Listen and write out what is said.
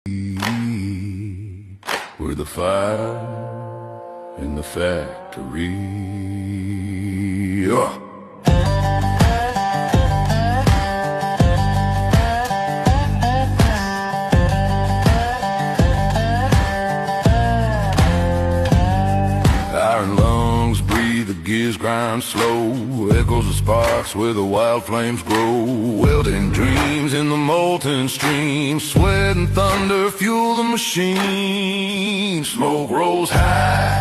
We're the fire in the factory. Iron lungs breathe, the gears grind slow. Echoes of sparks where the wild flames grow. Welding dreams in the molten stream. Sweat and thunder fuel the machine. Smoke rolls high,